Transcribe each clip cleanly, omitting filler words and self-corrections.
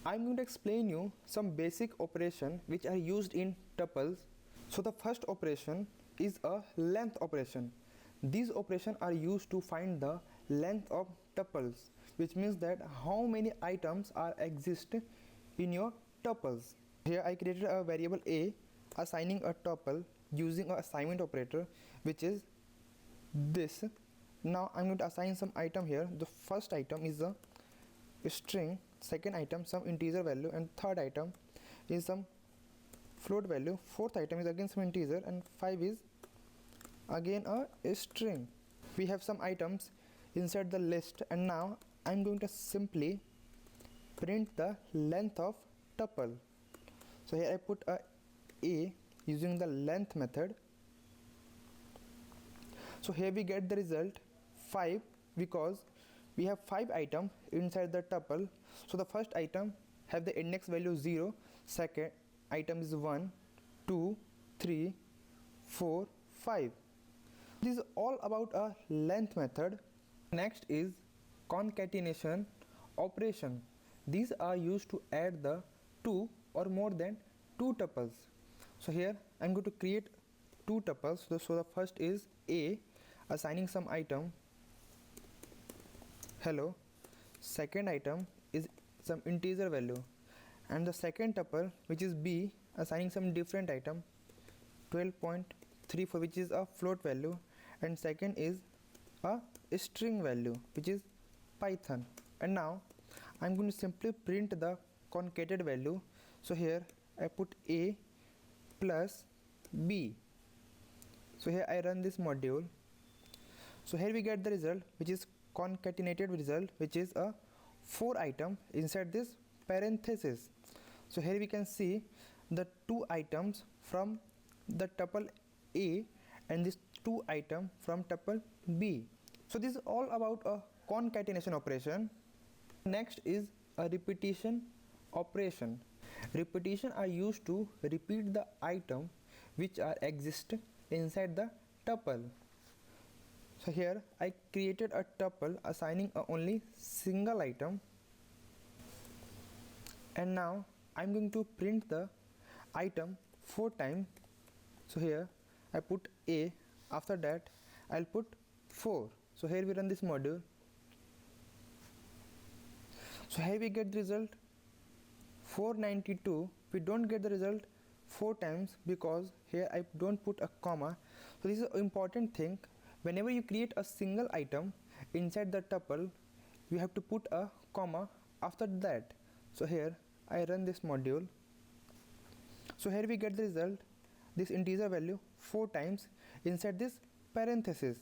I'm going to explain you some basic operation which are used in tuples. So the first operation is a length operation. These operations are used to find the length of tuples, which means that how many items are exist in your tuples. Here I created a variable a assigning a tuple using an assignment operator, which is this. Now I'm going to assign some item here. The first item is a string, second item some integer value, and third item is some float value, fourth item is again some integer, and 5 is again a string. We have some items inside the list, and now I'm going to simply print the length of tuple. So here I put a using the length method. So here we get the result 5 because we have 5 items inside the tuple. So the first item have the index value 0, second item is 1, 2, 3, 4, 5. This is all about a length method. Next is concatenation operation. These are used to add the 2 or more than 2 tuples. So here I am going to create 2 tuples. So the first is a assigning some item hello, second item is some integer value, and the second tuple which is b assigning some different item 12.34 which is a float value, and second is a string value which is Python. And now I'm going to simply print the concatenated value. So here I put a plus b. So here I run this module. So here we get the result which is concatenated result, which is a 4 item inside this parenthesis. So here we can see the 2 items from the tuple a and this 2 item from tuple b. So this is all about a concatenation operation. Next is a repetition operation. Repetition are used to repeat the item which are exist inside the tuple. So here I created a tuple assigning a only single item, and now I'm going to print the item 4 times. So here I put a, after that I'll put 4. So here we run this module. So here we get the result 492. We don't get the result 4 times because here I don't put a comma. So this is an important thing. Whenever you create a single item inside the tuple, you have to put a comma after that. So here I run this module. So here we get the result, this integer value 4 times inside this parenthesis.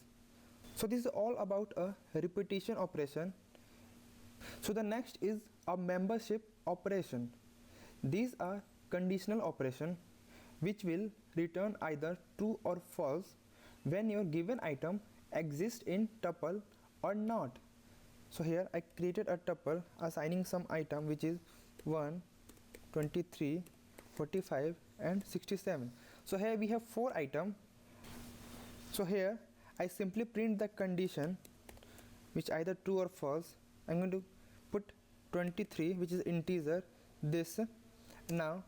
So this is all about a repetition operation. So the next is a membership operation. These are conditional operation which will return either true or false when your given item exists in tuple or not. So here I created a tuple assigning some item which is 1, 23, 45 and 67. So here we have 4 items. So here I simply print the condition which either true or false. I'm going to put 23 which is integer this. Now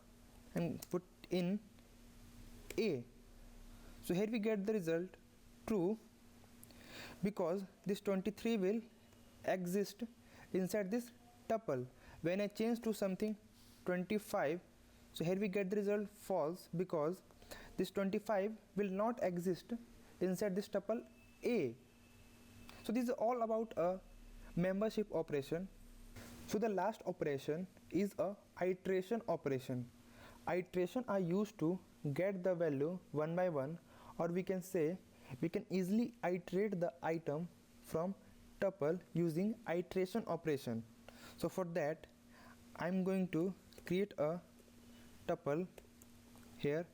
and put in a. So here we get the result true because this 23 will exist inside this tuple. When I change to something 25, so here we get the result false because this 25 will not exist inside this tuple a. So this is all about a membership operation. So the last operation is a iteration operation. Iteration are used to get the value one by one, or we can say we can easily iterate the item from tuple using iteration operation. So for that I'm going to create a tuple. Here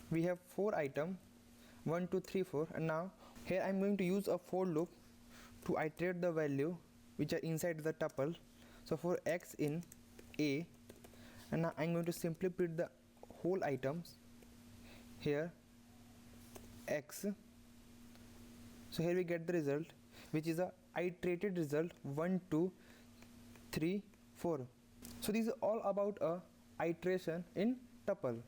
we have 4 items 1, 2, 3, 4, and now here I'm going to use a for loop to iterate the value which are inside the tuple. So for x in a, and now I'm going to simply print the whole items here x. So here we get the result which is a iterated result 1, 2, 3, 4. So this is all about a iteration in tuple.